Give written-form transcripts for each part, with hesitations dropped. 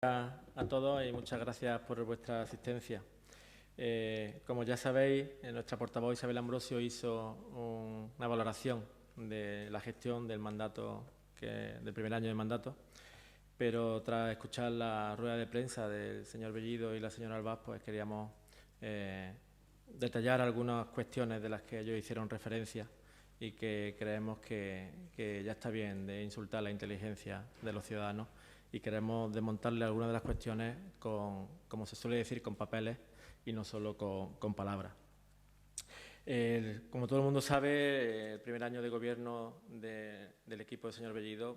A todos y muchas gracias por vuestra asistencia. Como ya sabéis, nuestra portavoz Isabel Ambrosio hizo una valoración de la gestión del mandato, del primer año de mandato, pero tras escuchar la rueda de prensa del señor Bellido y la señora Albaz, pues queríamos detallar algunas cuestiones de las que ellos hicieron referencia y que creemos que ya está bien de insultar la inteligencia de los ciudadanos y queremos desmontarle algunas de las cuestiones como se suele decir, con papeles y no solo con palabras. Como todo el mundo sabe, el primer año de gobierno del equipo del señor Bellido,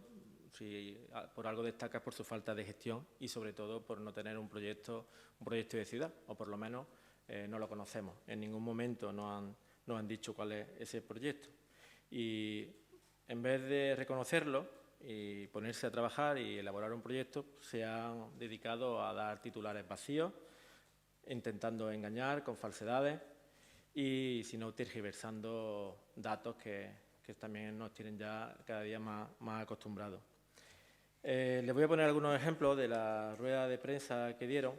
si por algo destaca, es por su falta de gestión y sobre todo por no tener un proyecto de ciudad, o por lo menos no lo conocemos. En ningún momento nos han dicho cuál es ese proyecto. Y en vez de reconocerlo y ponerse a trabajar y elaborar un proyecto, se han dedicado a dar titulares vacíos, intentando engañar con falsedades y, si no, tergiversando datos que también nos tienen ya cada día más acostumbrados. Les voy a poner algunos ejemplos de la rueda de prensa que dieron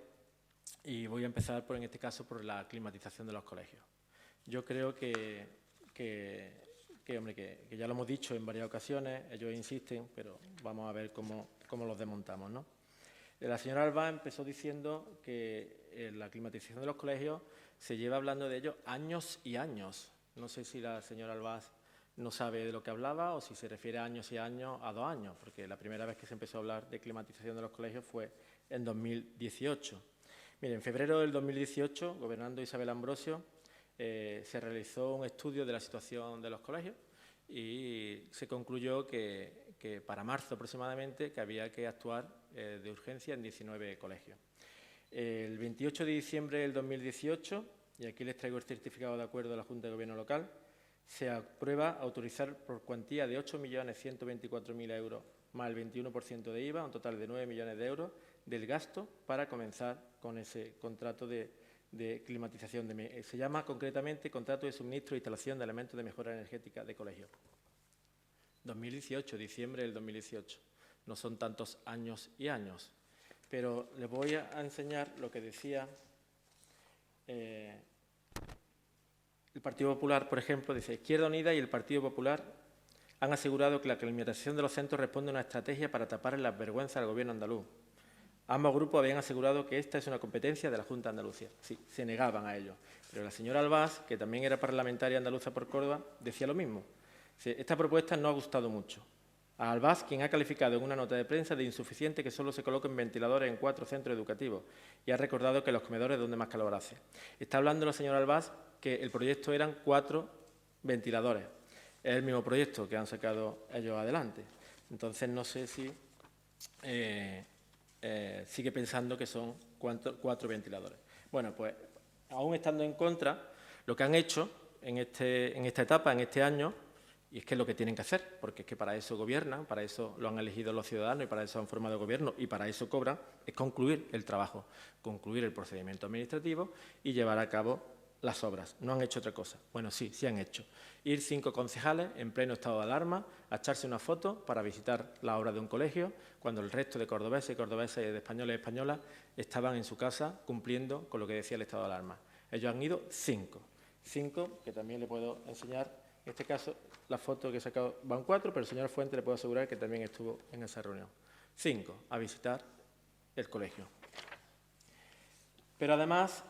y voy a empezar, en este caso, por la climatización de los colegios. Yo creo que ya lo hemos dicho en varias ocasiones, ellos insisten, pero vamos a ver cómo los desmontamos, ¿no? La señora Albaz empezó diciendo que la climatización de los colegios se lleva hablando de ello años y años. No sé si la señora Albaz no sabe de lo que hablaba o si se refiere a años y años a 2 años, porque la primera vez que se empezó a hablar de climatización de los colegios fue en 2018. Mire, en febrero del 2018, gobernando Isabel Ambrosio, se realizó un estudio de la situación de los colegios y se concluyó que para marzo aproximadamente que había que actuar de urgencia en 19 colegios. El 28 de diciembre del 2018, y aquí les traigo el certificado de acuerdo de la Junta de Gobierno local, se aprueba autorizar por cuantía de 8.124.000 euros más el 21% de IVA, un total de 9 millones de euros del gasto para comenzar con ese contrato de climatización. Se llama concretamente Contrato de Suministro e Instalación de Elementos de Mejora Energética de Colegios. 2018, diciembre del 2018. No son tantos años y años. Pero les voy a enseñar lo que decía el Partido Popular, por ejemplo. Dice: Izquierda Unida y el Partido Popular han asegurado que la climatización de los centros responde a una estrategia para tapar las vergüenzas al Gobierno andaluz. Ambos grupos habían asegurado que esta es una competencia de la Junta de Andalucía. Sí, se negaban a ello. Pero la señora Albaz, que también era parlamentaria andaluza por Córdoba, decía lo mismo. Esta propuesta no ha gustado mucho. A Albaz, quien ha calificado en una nota de prensa de insuficiente que solo se coloquen ventiladores en 4 centros educativos y ha recordado que los comedores es donde más calor hace. Está hablando la señora Albaz que el proyecto eran 4 ventiladores. Es el mismo proyecto que han sacado ellos adelante. Entonces, no sé si sigue pensando que son 4 ventiladores. Bueno, pues, aún estando en contra, lo que han hecho en esta etapa, en este año, y es que es lo que tienen que hacer, porque es que para eso gobiernan, para eso lo han elegido los ciudadanos y para eso han formado gobierno y para eso cobran, es concluir el trabajo, concluir el procedimiento administrativo y llevar a cabo las obras. No han hecho otra cosa. Bueno, sí han hecho. Ir 5 concejales en pleno estado de alarma a echarse una foto para visitar la obra de un colegio, cuando el resto de cordobeses y cordobesas y de españoles y españolas estaban en su casa cumpliendo con lo que decía el estado de alarma. Ellos han ido 5. 5, que también le puedo enseñar. En este caso, la foto que he sacado van 4, pero el señor Fuente le puedo asegurar que también estuvo en esa reunión. 5, a visitar el colegio. Pero además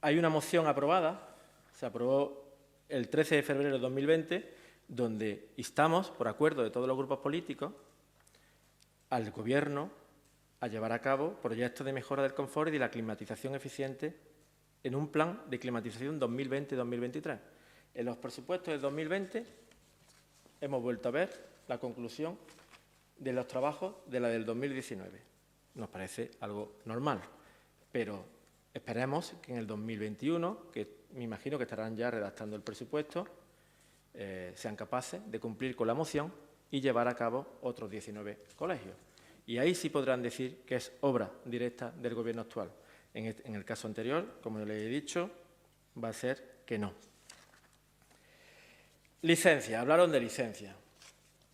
hay una moción aprobada, se aprobó el 13 de febrero de 2020, donde instamos, por acuerdo de todos los grupos políticos, al Gobierno a llevar a cabo proyectos de mejora del confort y de la climatización eficiente en un plan de climatización 2020-2023. En los presupuestos del 2020 hemos vuelto a ver la conclusión de los trabajos de la del 2019. Nos parece algo normal, pero esperemos que en el 2021, que me imagino que estarán ya redactando el presupuesto, sean capaces de cumplir con la moción y llevar a cabo otros 19 colegios. Y ahí sí podrán decir que es obra directa del Gobierno actual. En el caso anterior, como les he dicho, va a ser que no. Licencia, hablaron de licencia.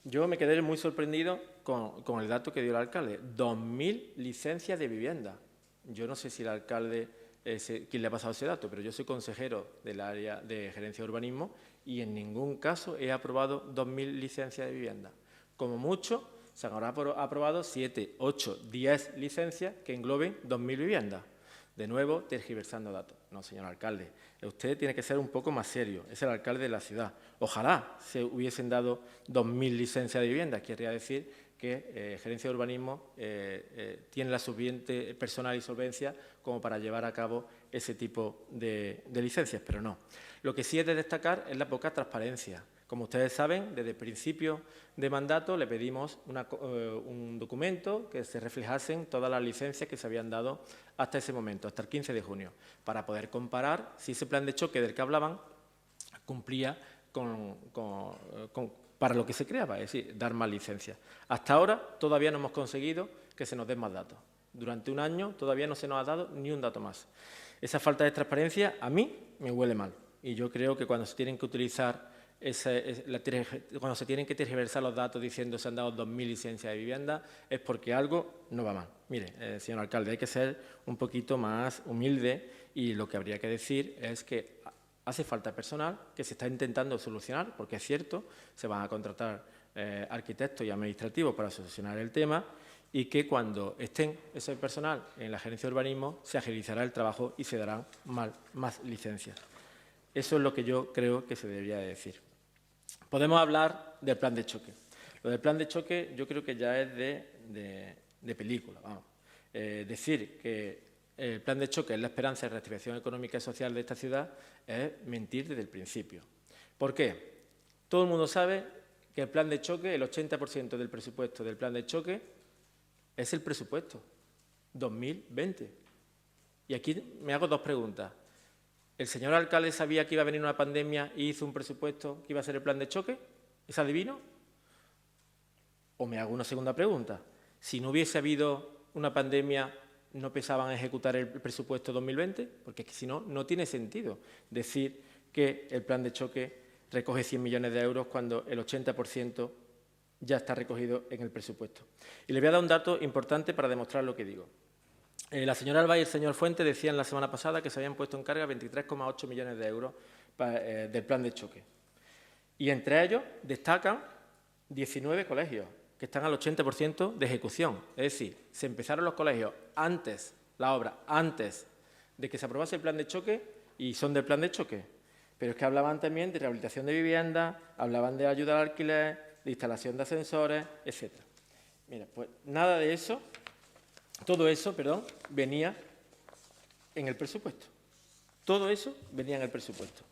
Yo me quedé muy sorprendido con el dato que dio el alcalde. 2.000 licencias de vivienda. Yo no sé si el alcalde, quién le ha pasado ese dato, pero yo soy consejero del área de gerencia de urbanismo y en ningún caso he aprobado 2.000 licencias de vivienda. Como mucho, se habrá aprobado 7, 8, 10 licencias que engloben 2.000 viviendas. De nuevo, tergiversando datos. No, señor alcalde, usted tiene que ser un poco más serio. Es el alcalde de la ciudad. Ojalá se hubiesen dado 2.000 licencias de vivienda. Querría decir que Gerencia de Urbanismo tiene la suficiente personal y solvencia como para llevar a cabo ese tipo de licencias, pero no. Lo que sí es de destacar es la poca transparencia. Como ustedes saben, desde el principio de mandato le pedimos un documento que se reflejasen todas las licencias que se habían dado hasta ese momento, hasta el 15 de junio, para poder comparar si ese plan de choque del que hablaban cumplía para lo que se creaba, es decir, dar más licencias. Hasta ahora todavía no hemos conseguido que se nos den más datos. Durante un año todavía no se nos ha dado ni un dato más. Esa falta de transparencia a mí me huele mal y yo creo que cuando se tienen que utilizar cuando se tienen que tergiversar los datos diciendo se han dado 2.000 licencias de vivienda, es porque algo no va mal. Mire, señor alcalde, hay que ser un poquito más humilde y lo que habría que decir es que hace falta personal que se está intentando solucionar, porque es cierto, se van a contratar arquitectos y administrativos para solucionar el tema y que cuando estén ese personal en la gerencia de urbanismo se agilizará el trabajo y se darán más licencias. Eso es lo que yo creo que se debería de decir. Podemos hablar del plan de choque. Lo del plan de choque yo creo que ya es de película. Vamos. Decir que el plan de choque es la esperanza de reactivación económica y social de esta ciudad es mentir desde el principio. ¿Por qué? Todo el mundo sabe que el plan de choque, el 80% del presupuesto del plan de choque es el presupuesto 2020. Y aquí me hago dos preguntas. ¿El señor alcalde sabía que iba a venir una pandemia y hizo un presupuesto que iba a ser el plan de choque? ¿Es adivino? O me hago una segunda pregunta. Si no hubiese habido una pandemia, ¿no pensaban ejecutar el presupuesto 2020? Porque es que si no, no tiene sentido decir que el plan de choque recoge 100 millones de euros cuando el 80% ya está recogido en el presupuesto. Y le voy a dar un dato importante para demostrar lo que digo. La señora Alba y el señor Fuentes decían la semana pasada que se habían puesto en carga 23,8 millones de euros del plan de choque. Y entre ellos destacan 19 colegios que están al 80% de ejecución. Es decir, se empezaron los colegios la obra antes de que se aprobase el plan de choque y son del plan de choque. Pero es que hablaban también de rehabilitación de viviendas, hablaban de ayuda al alquiler, de instalación de ascensores, etc. Mira, pues nada de eso. Todo eso, venía en el presupuesto. Todo eso venía en el presupuesto.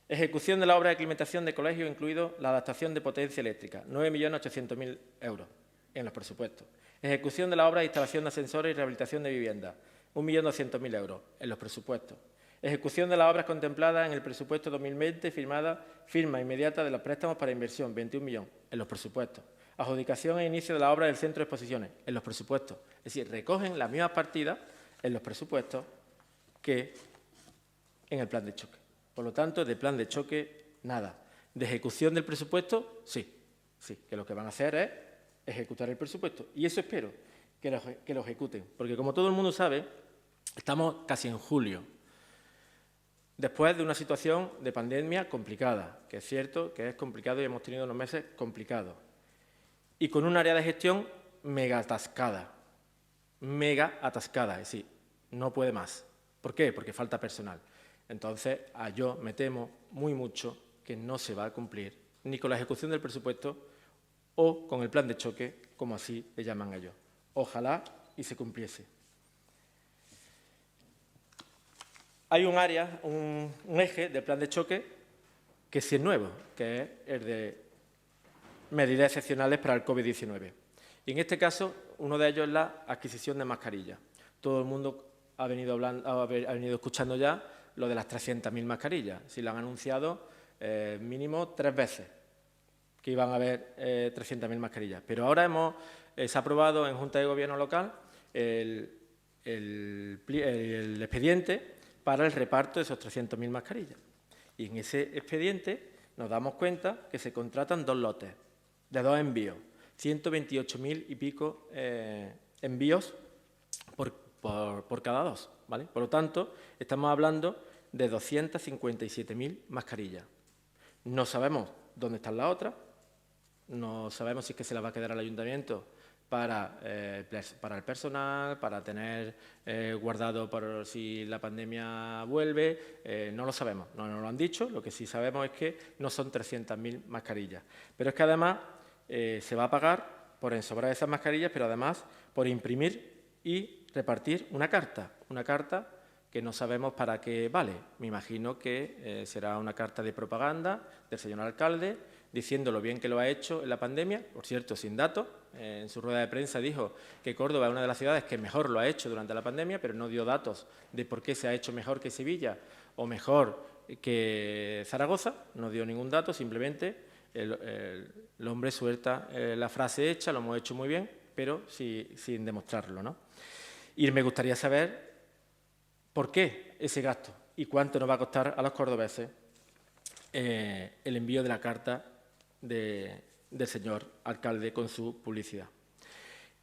Ejecución de la obra de aclimatación de colegios, incluido la adaptación de potencia eléctrica, 9.800.000 euros en los presupuestos. Ejecución de la obra de instalación de ascensores y rehabilitación de viviendas, 1.200.000 euros en los presupuestos. Ejecución de las obras contempladas en el presupuesto 2020, firma inmediata de los préstamos para inversión, 21 millones en los presupuestos. Adjudicación e inicio de la obra del centro de exposiciones, en los presupuestos. Es decir, recogen las mismas partidas en los presupuestos que en el plan de choque. Por lo tanto, de plan de choque, nada. De ejecución del presupuesto, sí, que lo que van a hacer es ejecutar el presupuesto. Y eso espero, que lo ejecuten. Porque, como todo el mundo sabe, estamos casi en julio, después de una situación de pandemia complicada, que es cierto que es complicado y hemos tenido unos meses complicados. Y con un área de gestión mega atascada, es decir, no puede más. ¿Por qué? Porque falta personal. Entonces, yo me temo muy mucho que no se va a cumplir ni con la ejecución del presupuesto o con el plan de choque, como así le llaman ellos. Ojalá y se cumpliese. Hay un área, un eje del plan de choque que sí es nuevo, que es el de medidas excepcionales para el COVID-19. Y en este caso, uno de ellos es la adquisición de mascarillas. Todo el mundo ha venido escuchando ya lo de las 300.000 mascarillas. Si lo han anunciado mínimo 3 veces que iban a haber 300.000 mascarillas. Pero ahora se ha aprobado en Junta de Gobierno local el expediente para el reparto de esos 300.000 mascarillas. Y en ese expediente nos damos cuenta que se contratan 2 lotes de 2 envíos, 128.000 y pico envíos por cada 2, ¿vale? Por lo tanto, estamos hablando de 257.000 mascarillas. No sabemos dónde están las otras, no sabemos si es que se las va a quedar al ayuntamiento para el personal, para tener guardado por si la pandemia vuelve, no lo sabemos, no nos lo han dicho. Lo que sí sabemos es que no son 300.000 mascarillas. Pero es que además se va a pagar por ensobrar esas mascarillas, pero además por imprimir y repartir una carta que no sabemos para qué vale. Me imagino que será una carta de propaganda del señor alcalde, diciendo lo bien que lo ha hecho en la pandemia, por cierto, sin datos. En su rueda de prensa dijo que Córdoba es una de las ciudades que mejor lo ha hecho durante la pandemia, pero no dio datos de por qué se ha hecho mejor que Sevilla o mejor que Zaragoza, no dio ningún dato, simplemente el hombre suelta la frase hecha, lo hemos hecho muy bien, pero sin demostrarlo, ¿no? Y me gustaría saber por qué ese gasto y cuánto nos va a costar a los cordobeses el envío de la carta del señor alcalde con su publicidad.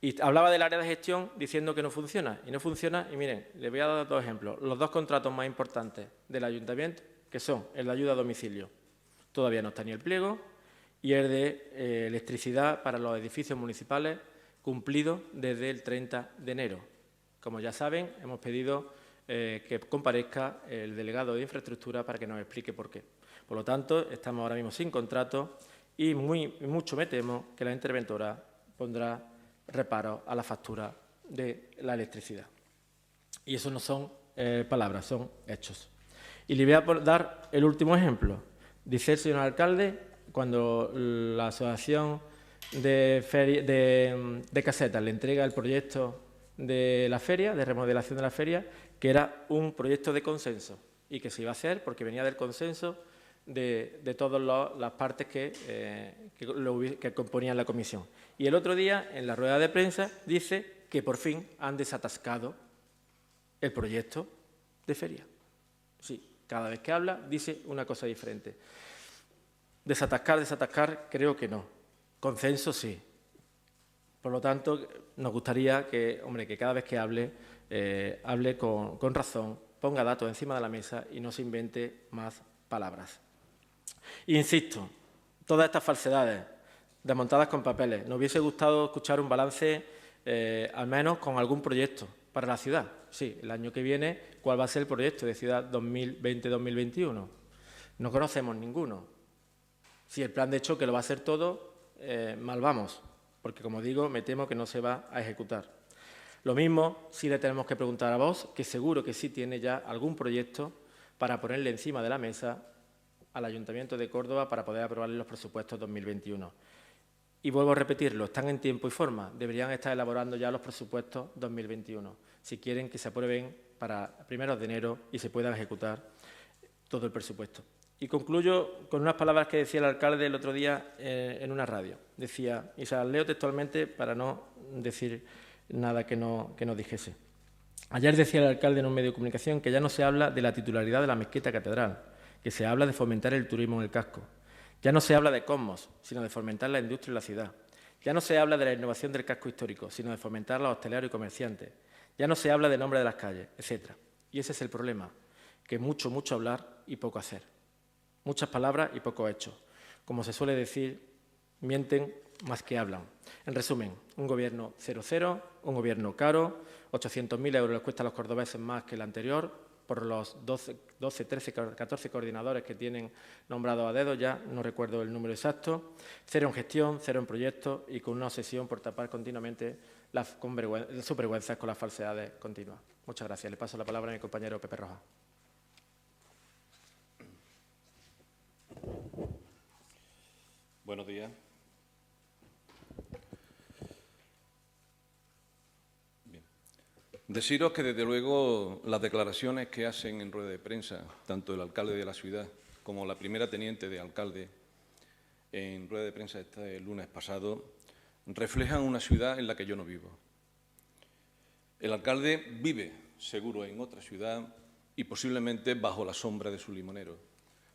Y hablaba del área de gestión diciendo que no funciona. Y no funciona, y miren, les voy a dar 2 ejemplos. Los 2 contratos más importantes del ayuntamiento, que son el de ayuda a domicilio, todavía no está ni el pliego, y el de electricidad para los edificios municipales, cumplido desde el 30 de enero. Como ya saben, hemos pedido que comparezca el delegado de infraestructura para que nos explique por qué. Por lo tanto, estamos ahora mismo sin contrato y mucho me temo que la interventora pondrá reparo a la factura de la electricidad. Y eso no son palabras, son hechos. Y le voy a dar el último ejemplo. Dice el señor alcalde, cuando la asociación de casetas le entrega el proyecto de la feria, de remodelación de la feria, que era un proyecto de consenso y que se iba a hacer porque venía del consenso de todas las partes que componían la comisión. Y el otro día, en la rueda de prensa, dice que por fin han desatascado el proyecto de feria. Sí, cada vez que habla dice una cosa diferente. Desatascar, creo que no. Consenso, sí. Por lo tanto, nos gustaría que, hombre, que cada vez que hable con razón, ponga datos encima de la mesa y no se invente más palabras. Insisto, todas estas falsedades desmontadas con papeles. Nos hubiese gustado escuchar un balance, al menos con algún proyecto para la ciudad. Sí, el año que viene, ¿cuál va a ser el proyecto de ciudad 2020-2021? No conocemos ninguno. Si el plan de choque lo va a hacer todo, mal vamos, porque, como digo, me temo que no se va a ejecutar. Lo mismo si le tenemos que preguntar a Vox, que seguro que sí tiene ya algún proyecto para ponerle encima de la mesa al Ayuntamiento de Córdoba para poder aprobarle los presupuestos 2021. Y vuelvo a repetirlo, están en tiempo y forma, deberían estar elaborando ya los presupuestos 2021, si quieren que se aprueben para primeros de enero y se pueda ejecutar todo el presupuesto. Y concluyo con unas palabras que decía el alcalde el otro día en una radio. Decía, y se las leo textualmente para no decir nada que no dijese. Ayer decía el alcalde en un medio de comunicación que ya no se habla de la titularidad de la mezquita catedral, que se habla de fomentar el turismo en el casco. Ya no se habla de Cosmos, sino de fomentar la industria en la ciudad. Ya no se habla de la innovación del casco histórico, sino de fomentar a los hosteleros y comerciantes. Ya no se habla de nombre de las calles, etc. Y ese es el problema, que mucho hablar y poco hacer. Muchas palabras y poco hechos. Como se suele decir, mienten más que hablan. En resumen, un gobierno 0-0, un gobierno caro, 800.000 euros les cuesta a los cordobeses más que el anterior, por los 12, 13, 14 coordinadores que tienen nombrados a dedo, ya no recuerdo el número exacto, 0 en gestión, 0 en proyectos y con una obsesión por tapar continuamente sus vergüenzas con las falsedades continuas. Muchas gracias. Le paso la palabra a mi compañero Pepe Rojas. Buenos días. Bien. Deciros que, desde luego, las declaraciones que hacen en rueda de prensa, tanto el alcalde de la ciudad como la primera teniente de alcalde en rueda de prensa este lunes pasado, reflejan una ciudad en la que yo no vivo. El alcalde vive, seguro, en otra ciudad y posiblemente bajo la sombra de su limonero,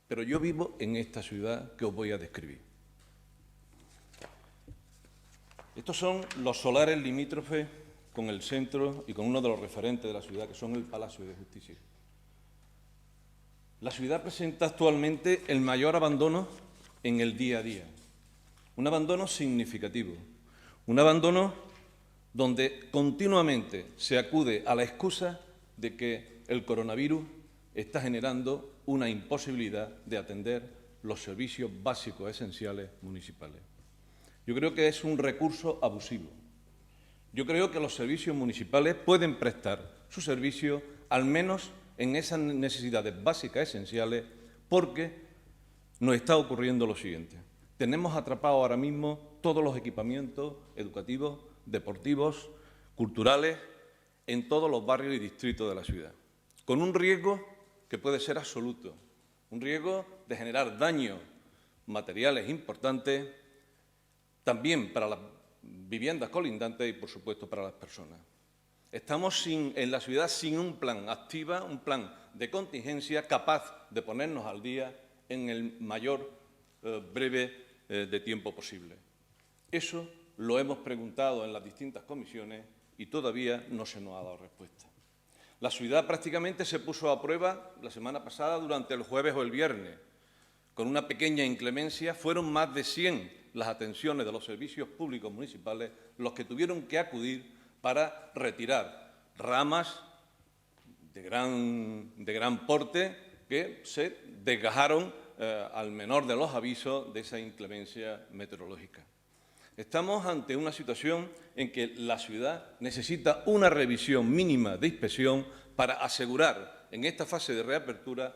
pero yo vivo en esta ciudad que os voy a describir. Estos son los solares limítrofes con el centro y con uno de los referentes de la ciudad, que son el Palacio de Justicia. La ciudad presenta actualmente el mayor abandono en el día a día, un abandono significativo, un abandono donde continuamente se acude a la excusa de que el coronavirus está generando una imposibilidad de atender los servicios básicos esenciales municipales. Yo creo que es un recurso abusivo. Yo creo que los servicios municipales pueden prestar su servicio al menos en esas necesidades básicas esenciales, porque nos está ocurriendo lo siguiente. Tenemos atrapados ahora mismo todos los equipamientos educativos, deportivos, culturales, en todos los barrios y distritos de la ciudad, con un riesgo que puede ser absoluto, un riesgo de generar daños materiales importantes, también para las viviendas colindantes y, por supuesto, para las personas. Estamos en la ciudad sin un plan activa, un plan de contingencia capaz de ponernos al día en el mayor breve de tiempo posible. Eso lo hemos preguntado en las distintas comisiones y todavía no se nos ha dado respuesta. La ciudad prácticamente se puso a prueba la semana pasada durante el jueves o el viernes. Con una pequeña inclemencia fueron más de 100 las atenciones de los servicios públicos municipales los que tuvieron que acudir para retirar ramas de gran porte que se desgajaron al menor de los avisos de esa inclemencia meteorológica. Estamos ante una situación en que la ciudad necesita una revisión mínima de inspección para asegurar en esta fase de reapertura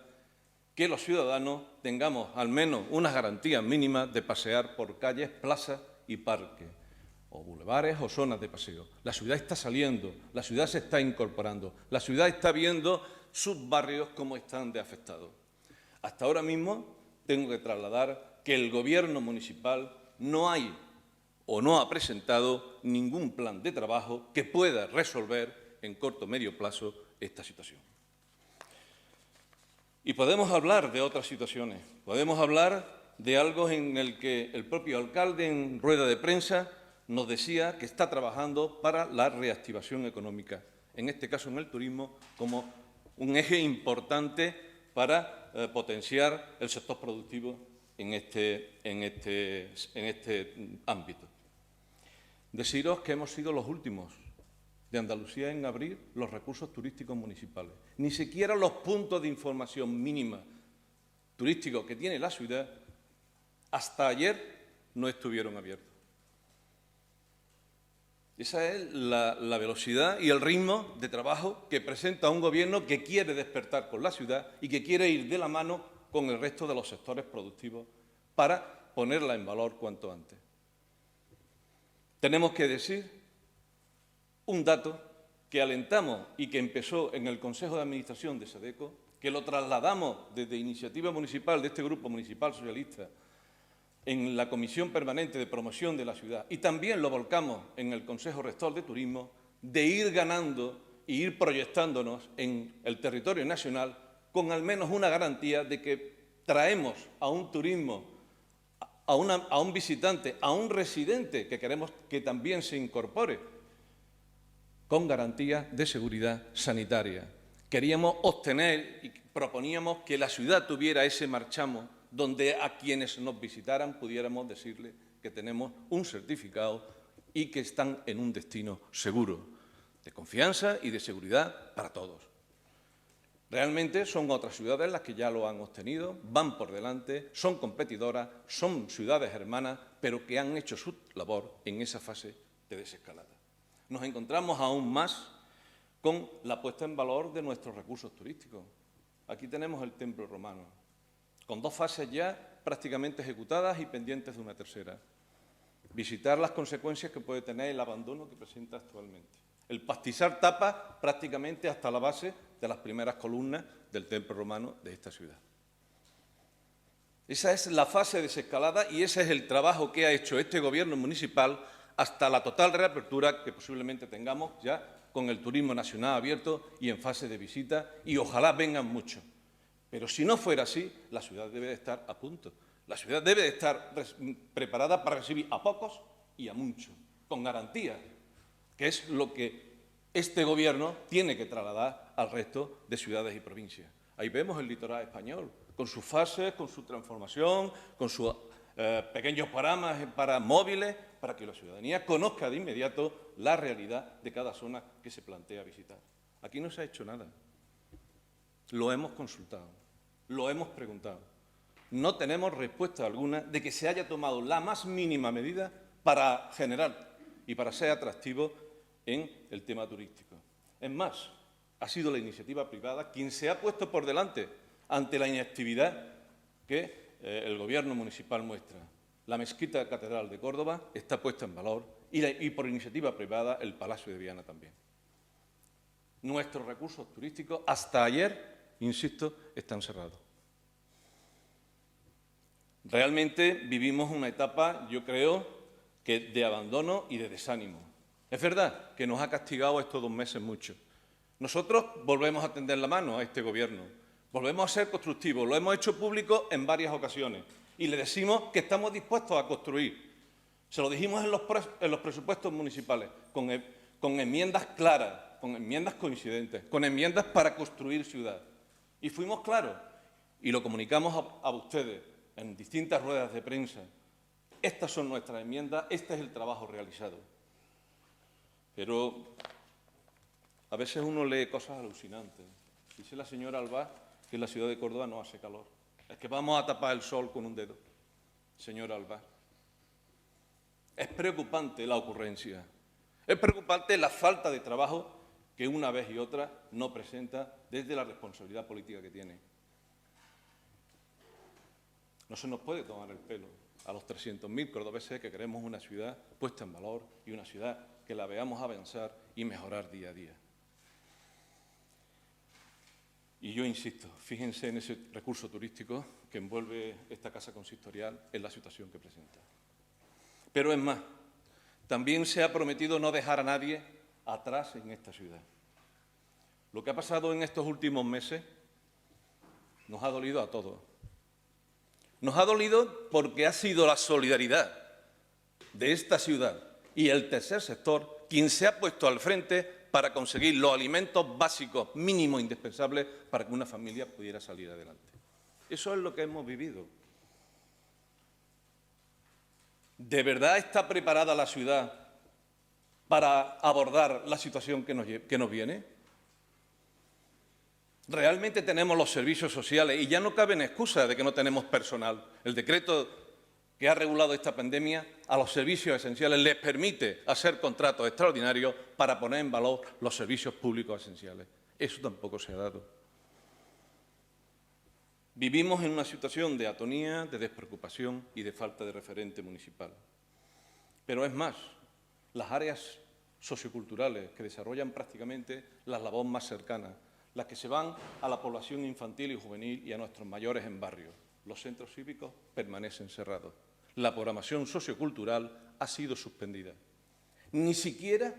que los ciudadanos tengamos al menos unas garantías mínimas de pasear por calles, plazas y parques, o bulevares o zonas de paseo. La ciudad está saliendo, la ciudad se está incorporando, la ciudad está viendo sus barrios cómo están de afectados. Hasta ahora mismo tengo que trasladar que el Gobierno municipal no ha presentado ningún plan de trabajo que pueda resolver en corto o medio plazo esta situación. Y podemos hablar de otras situaciones, podemos hablar de algo en el que el propio alcalde en rueda de prensa nos decía que está trabajando para la reactivación económica, en este caso en el turismo, como un eje importante para potenciar el sector productivo en este ámbito. Deciros que hemos sido los últimos de Andalucía en abrir los recursos turísticos municipales. Ni siquiera los puntos de información mínima turísticos que tiene la ciudad hasta ayer no estuvieron abiertos. Esa es la velocidad y el ritmo de trabajo que presenta un Gobierno que quiere despertar con la ciudad y que quiere ir de la mano con el resto de los sectores productivos para ponerla en valor cuanto antes. Tenemos que decir un dato que alentamos y que empezó en el Consejo de Administración de SEDECO, que lo trasladamos desde iniciativa municipal de este Grupo Municipal Socialista en la Comisión Permanente de Promoción de la Ciudad y también lo volcamos en el Consejo Rector de Turismo, de ir ganando e ir proyectándonos en el territorio nacional con al menos una garantía de que traemos a un turismo, a un visitante, a un residente que queremos que también se incorpore con garantías de seguridad sanitaria. Queríamos obtener y proponíamos que la ciudad tuviera ese marchamo donde a quienes nos visitaran pudiéramos decirle que tenemos un certificado y que están en un destino seguro, de confianza y de seguridad para todos. Realmente son otras ciudades las que ya lo han obtenido, van por delante, son competidoras, son ciudades hermanas, pero que han hecho su labor en esa fase de desescalada. Nos encontramos aún más con la puesta en valor de nuestros recursos turísticos. Aquí tenemos el Templo Romano, con 2 fases ya prácticamente ejecutadas y pendientes de una tercera. Visitar las consecuencias que puede tener el abandono que presenta actualmente. El pastizar tapa prácticamente hasta la base de las primeras columnas del Templo Romano de esta ciudad. Esa es la fase de desescalada y ese es el trabajo que ha hecho este Gobierno municipal hasta la total reapertura que posiblemente tengamos ya con el turismo nacional abierto y en fase de visita, y ojalá vengan muchos. Pero si no fuera así, la ciudad debe de estar a punto. La ciudad debe de estar preparada para recibir a pocos y a muchos, con garantía, que es lo que este Gobierno tiene que trasladar al resto de ciudades y provincias. Ahí vemos el litoral español, con sus fases, con su transformación, con sus pequeños programas para móviles, para que la ciudadanía conozca de inmediato la realidad de cada zona que se plantea visitar. Aquí no se ha hecho nada. Lo hemos consultado, lo hemos preguntado. No tenemos respuesta alguna de que se haya tomado la más mínima medida para generar y para ser atractivo en el tema turístico. Es más, ha sido la iniciativa privada quien se ha puesto por delante ante la inactividad que el Gobierno municipal muestra. La Mezquita Catedral de Córdoba está puesta en valor y por iniciativa privada el Palacio de Viana también. Nuestros recursos turísticos, hasta ayer, insisto, están cerrados. Realmente vivimos una etapa, yo creo, que de abandono y de desánimo. Es verdad que nos ha castigado estos 2 meses mucho. Nosotros volvemos a tender la mano a este Gobierno, volvemos a ser constructivos, lo hemos hecho público en varias ocasiones y le decimos que estamos dispuestos a construir. Se lo dijimos en los presupuestos municipales, con enmiendas claras, con enmiendas coincidentes, con enmiendas para construir ciudad. Y fuimos claros y lo comunicamos a ustedes en distintas ruedas de prensa. Estas son nuestras enmiendas, este es el trabajo realizado. Pero a veces uno lee cosas alucinantes. Dice la señora Albá que en la ciudad de Córdoba no hace calor. Es que vamos a tapar el sol con un dedo, señora Albá. Es preocupante la ocurrencia. Es preocupante la falta de trabajo que una vez y otra no presenta desde la responsabilidad política que tiene. No se nos puede tomar el pelo a los 300.000 cordobeses que queremos una ciudad puesta en valor y una ciudad que la veamos avanzar y mejorar día a día. Y yo insisto, fíjense en ese recurso turístico que envuelve esta casa consistorial en la situación que presenta. Pero es más, también se ha prometido no dejar a nadie atrás en esta ciudad. Lo que ha pasado en estos últimos meses nos ha dolido a todos. Nos ha dolido porque ha sido la solidaridad de esta ciudad y el tercer sector quien se ha puesto al frente para conseguir los alimentos básicos mínimos indispensables para que una familia pudiera salir adelante. Eso es lo que hemos vivido. ¿De verdad está preparada la ciudad para abordar la situación que nos viene? ¿Realmente tenemos los servicios sociales? Y ya no caben excusas de que no tenemos personal. El decreto que ha regulado esta pandemia a los servicios esenciales les permite hacer contratos extraordinarios para poner en valor los servicios públicos esenciales. Eso tampoco se ha dado. Vivimos en una situación de atonía, de despreocupación y de falta de referente municipal. Pero es más, las áreas socioculturales que desarrollan prácticamente la labor más cercana, las que se van a la población infantil y juvenil y a nuestros mayores en barrios. Los centros cívicos permanecen cerrados. La programación sociocultural ha sido suspendida. Ni siquiera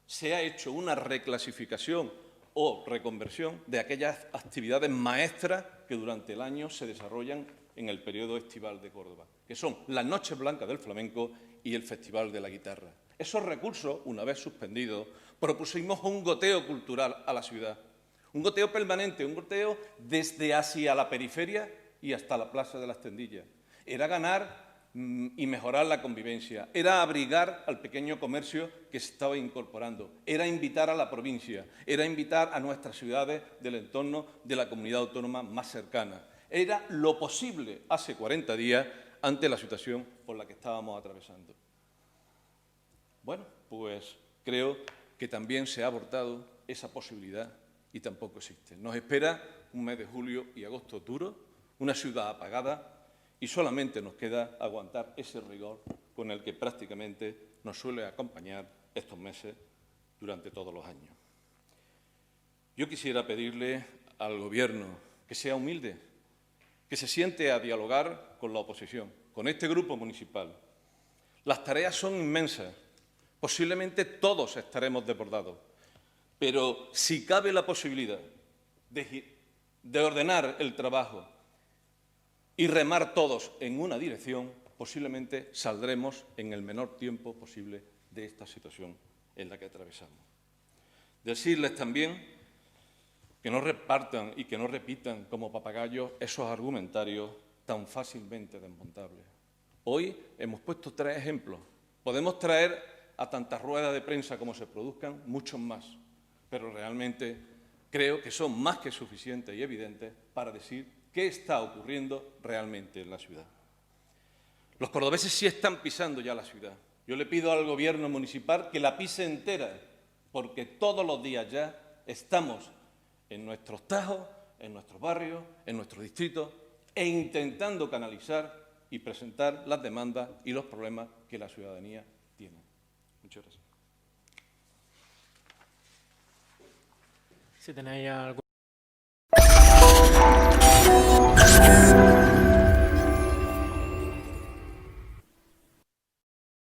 se ha hecho una reclasificación o reconversión de aquellas actividades maestras que durante el año se desarrollan en el periodo estival de Córdoba, que son las Noches Blancas del Flamenco y el Festival de la Guitarra. Esos recursos, una vez suspendidos, propusimos un goteo cultural a la ciudad. Un goteo permanente, un goteo desde hacia la periferia y hasta la Plaza de las Tendillas. Era ganar y mejorar la convivencia, era abrigar al pequeño comercio que se estaba incorporando, era invitar a la provincia, era invitar a nuestras ciudades del entorno de la comunidad autónoma más cercana. Era lo posible hace 40 días ante la situación por la que estábamos atravesando. Bueno, pues creo que también se ha abortado esa posibilidad y tampoco existe. Nos espera un mes de julio y agosto duro, una ciudad apagada y solamente nos queda aguantar ese rigor con el que prácticamente nos suele acompañar estos meses durante todos los años. Yo quisiera pedirle al Gobierno que sea humilde, que se siente a dialogar con la oposición, con este grupo municipal. Las tareas son inmensas, posiblemente todos estaremos desbordados. Pero si cabe la posibilidad de de ordenar el trabajo y remar todos en una dirección, posiblemente saldremos en el menor tiempo posible de esta situación en la que atravesamos. Decirles también que no repartan y que no repitan como papagayos esos argumentarios tan fácilmente desmontables. Hoy hemos puesto 3 ejemplos. Podemos traer a tantas ruedas de prensa como se produzcan, muchos más, pero realmente creo que son más que suficientes y evidentes para decir qué está ocurriendo realmente en la ciudad. Los cordobeses sí están pisando ya la ciudad. Yo le pido al Gobierno municipal que la pise entera, porque todos los días ya estamos en nuestros tajos, en nuestros barrios, en nuestros distritos, e intentando canalizar y presentar las demandas y los problemas que la ciudadanía tiene. Muchas gracias. Si tenéis algo